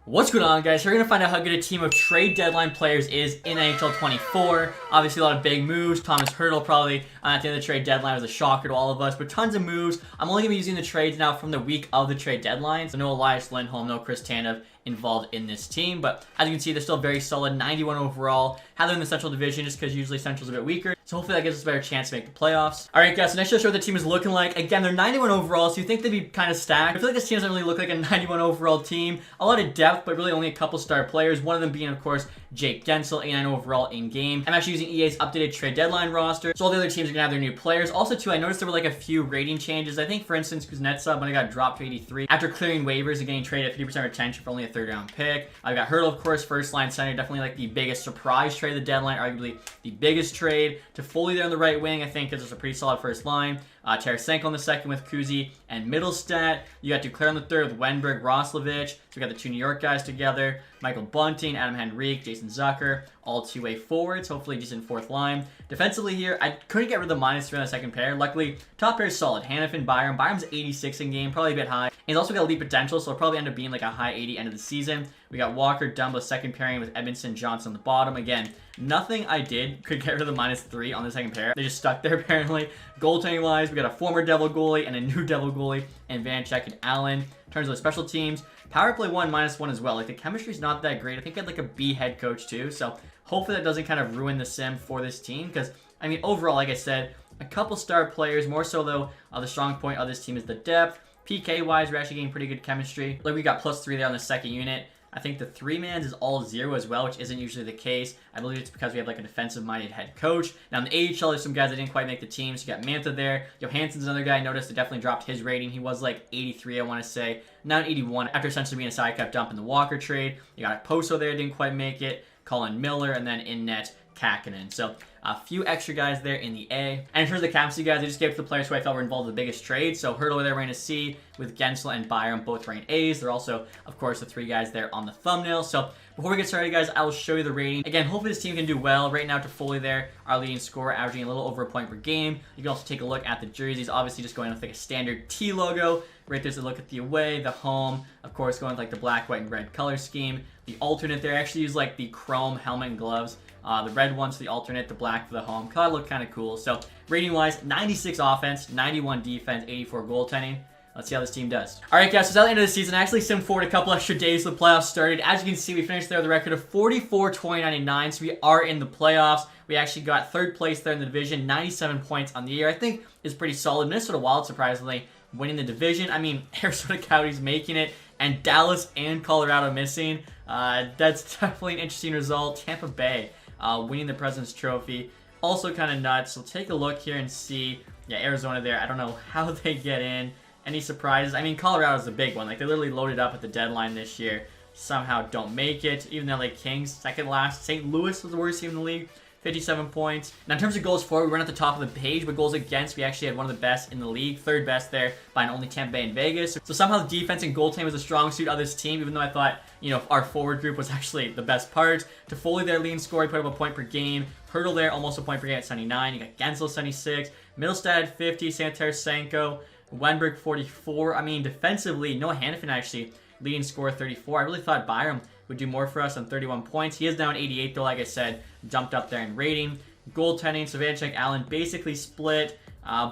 What's going on, guys? We're going to find out how good a team of trade deadline players is in NHL 24. Obviously, a lot of big moves. Thomas Hertl probably at the end of the trade deadline was a shocker to all of us, but tons of moves. I'm only going to be using the trades now from the week of the trade deadline. So no Elias Lindholm, no Chris Tanev involved in this team, but as you can see, they're still very solid, 91 overall. Have them in the Central Division just because usually Central's a bit weaker, so hopefully that gives us a better chance to make the playoffs. Alright guys, so next I'll show what the team is looking like. Again, they're 91 overall, so you think they'd be kind of stacked. I feel like this team doesn't really look like a 91 overall team. A lot of depth, but really only a couple star players, one of them being, of course, Jake Guentzel, 89 overall in-game. I'm actually using EA's updated trade deadline roster, so all the other teams are going to have their new players. Also, too, I noticed there were like a few rating changes. I think, for instance, Kuznetsov, when he got dropped to 83, after clearing waivers and getting traded at 50% retention for only a third-round pick. I've got Hertl, of course, first-line center, definitely like the biggest surprise trade of the deadline, arguably the biggest trade. To Foley there on the right wing, I think, because it's a pretty solid first line. Tarasenko on the second with Kuzi and Middlestat. You got Duclair on the third with Wenberg, Roslovic. So we got the two New York guys together. Michael Bunting, Adam Henrique, Jason Zucker, all two-way forwards. Hopefully decent fourth line. Defensively here, I couldn't get rid of the -3 on the second pair. Luckily, top pair is solid. Hanifin, Byram. Byram's 86 in game, probably a bit high. He's also got elite potential, so it'll probably end up being like a high 80 end of the season. We got Walker, Dumba, second pairing with Edmondson, Johnson on the bottom. Again, nothing I did could get rid of the -3 on the second pair. They just stuck there apparently. Goaltending wise, we got a former Devil goalie and a new Devil goalie, and Vanecek and Allen. In terms of the special teams, power play 1, -1 as well. Like the chemistry's not that great. I think I had like a B head coach too, so hopefully that doesn't kind of ruin the sim for this team, because I mean overall, like I said, a couple star players. More so though, the strong point of this team is the depth. PK wise, we're actually getting pretty good chemistry. Like we got +3 there on the second unit. I think the 3-mans is all 0 as well, which isn't usually the case. I believe it's because we have like a defensive-minded head coach. Now in the AHL, there's some guys that didn't quite make the team. So you got Mantha there. Johansson's another guy I noticed that definitely dropped his rating. He was like 83, I want to say. Now 81 after essentially being a side cap dump in the Walker trade. You got Poso there, didn't quite make it. Colin Miller, and then in net, Kakkonen. So a few extra guys there in the A. And in terms of the captaincy guys, I just gave it to the players who I felt were involved in the biggest trade. So Hertl there ran a C with Guentzel and Byram both ran A's. They're also, of course, the 3 guys there on the thumbnail. So before we get started, guys, I will show you the rating. Again, hopefully this team can do well. Right now, Toffoli there, our leading scorer, averaging a little over a point per game. You can also take a look at the jerseys. Obviously, just going with like a standard T logo. Right there's a look at the away, the home. Of course, going with like the black, white, and red color scheme. The alternate there, I actually use like the chrome helmet and gloves. The red one's the alternate, the black for the home. Kind of look kind of cool. So rating-wise, 96 offense, 91 defense, 84 goaltending. Let's see how this team does. Alright guys, so at the end of the season, I actually simmed forward a couple extra days till the playoffs started. As you can see, we finished there with a record of 44-29-9, so we are in the playoffs. We actually got third place there in the division, 97 points on the year. I think is pretty solid. Minnesota Wild, surprisingly, winning the division. I mean, Arizona Coyotes making it, and Dallas and Colorado missing. That's definitely an interesting result. Tampa Bay winning the President's Trophy. Also kind of nuts. So take a look here and see. Yeah, Arizona there. I don't know how they get in. Any surprises? I mean, Colorado's the big one. Like, they literally loaded up at the deadline this year. Somehow don't make it. Even though, like, Kings, second last. St. Louis was the worst team in the league. 57 points. Now, in terms of goals for, we weren't at the top of the page, but goals against, we actually had one of the best in the league. Third best there behind only Tampa Bay and Vegas. So somehow the defense and goaltending was a strong suit of this team, even though I thought, you know, our forward group was actually the best part. Toffoli there, leading scorer, he put up a point per game. Hertl there, almost a point per game at 79. You got Guentzel, 76. Middlestat at 50. Tarasenko. Wenberg, 44. I mean, defensively, Noah Hanifin actually leading scorer, 34. I really thought Byram would do more for us on 31 points. He is now an 88, though, like I said, jumped up there in rating. Goaltending, so Vanecek, Allen basically split.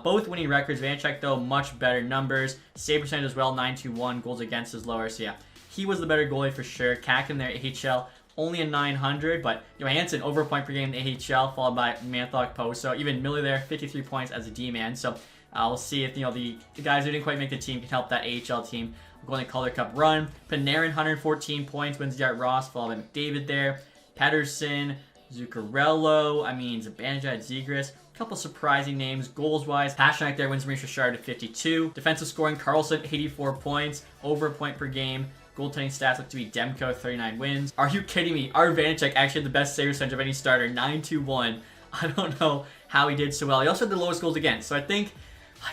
Both winning records. Vanecek, though, much better numbers. Save percentage as well, 921. Goals against is lower, so yeah, he was the better goalie for sure. Kakkonen there, AHL, only a 900, but Johansson over a point per game in the AHL, followed by Mantha, Poso. Even Miller there, 53 points as a D-man, so we'll see if, you know, the guys who didn't quite make the team can help that AHL team go on the Calder Cup run. Panarin, 114 points, wins the Art Ross, followed by McDavid there. Pedersen, Zuccarello, I mean, Zibanejad, Zegras. A couple surprising names. Goals-wise, Pastrnak there wins Maurice Richard at 52. Defensive scoring, Carlson, 84 points, over a point per game. Goaltending stats look to be Demko, 39 wins. Are you kidding me? Our Vanecek actually had the best save percentage of any starter, 921. I don't know how he did so well. He also had the lowest goals against, so I think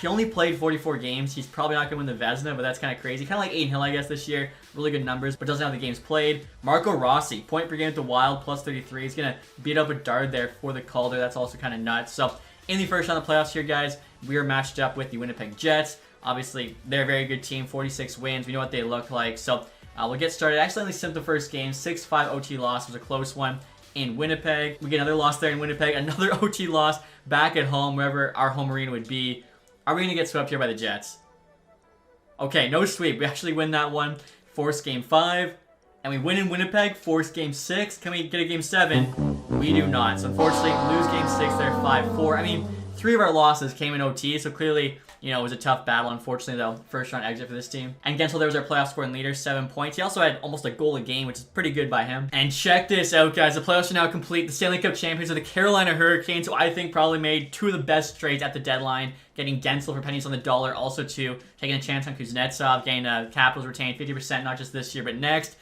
he only played 44 games. He's probably not going to win the Vezina, but that's kind of crazy. Kind of like Aiden Hill, I guess, this year. Really good numbers, but doesn't have the games played. Marco Rossi, point per game at the Wild, plus 33. He's going to beat up a Dard there for the Calder. That's also kind of nuts. So, in the first round of the playoffs here, guys, we are matched up with the Winnipeg Jets. Obviously, they're a very good team, 46 wins. We know what they look like. So, We'll get started. I accidentally simped the first game. 6-5 OT loss. Was a close one in Winnipeg. We get another loss there in Winnipeg. Another OT loss back at home, wherever our home arena would be. Are we going to get swept here by the Jets? Okay, no sweep. We actually win that one. Force game 5. And we win in Winnipeg. Force game 6. Can we get a game 7? We do not. So unfortunately, lose game 6 there, 5-4. I mean, 3 of our losses came in OT, so clearly, you know, it was a tough battle. Unfortunately, though, first round exit for this team. And Gensel there was our playoff scoring leader, 7 points. He also had almost a goal a game, which is pretty good by him. And check this out, guys. The playoffs are now complete. The Stanley Cup champions are the Carolina Hurricanes, who I think probably made 2 of the best trades at the deadline. Getting Gensel for pennies on the dollar, also too, taking a chance on Kuznetsov, getting Capitals retained 50%, not just this year, but next.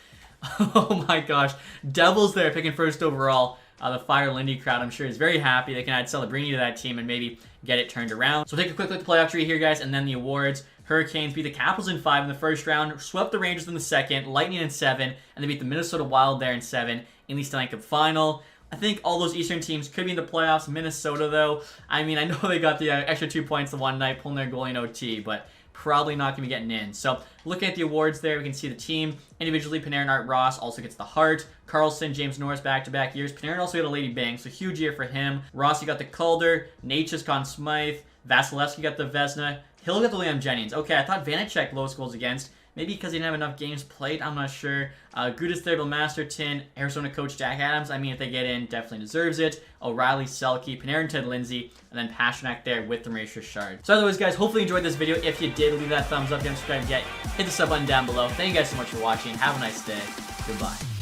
Oh my gosh. Devils there picking first overall. The Fire Lindy crowd, I'm sure, is very happy. They can add Celebrini to that team and maybe get it turned around. So we'll take a quick look at the playoff tree here, guys, and then the awards. Hurricanes beat the Capitals in 5 in the first round, swept the Rangers in the second, Lightning in 7, and they beat the Minnesota Wild there in 7 in the Stanley Cup final. I think all those Eastern teams could be in the playoffs. Minnesota, though, I mean, I know they got the extra 2 points the one night, pulling their goalie in OT, but probably not going to be getting in. So looking at the awards there, we can see the team. Individually, Panarin, Art Ross also gets the Hart. Carlson, James Norris back-to-back years. Panarin also got a Lady Bang, so huge year for him. Rossi got the Calder. Nature's Conn Smythe. Vasilevsky got the Vezina. Hill got the Liam Jennings. Okay, I thought Vanacek lowest goals against. Maybe because he didn't have enough games played. I'm not sure. Gudas there, Bill Masterton. Arizona coach Jack Adams. I mean, if they get in, definitely deserves it. O'Reilly, Selke, Panarin, Ted Lindsay, and then Pasternak there with the Maurice Richard. So as always, guys, hopefully you enjoyed this video. If you did, leave that thumbs up. If you haven't subscribed yet, hit the sub button down below. Thank you guys so much for watching. Have a nice day. Goodbye.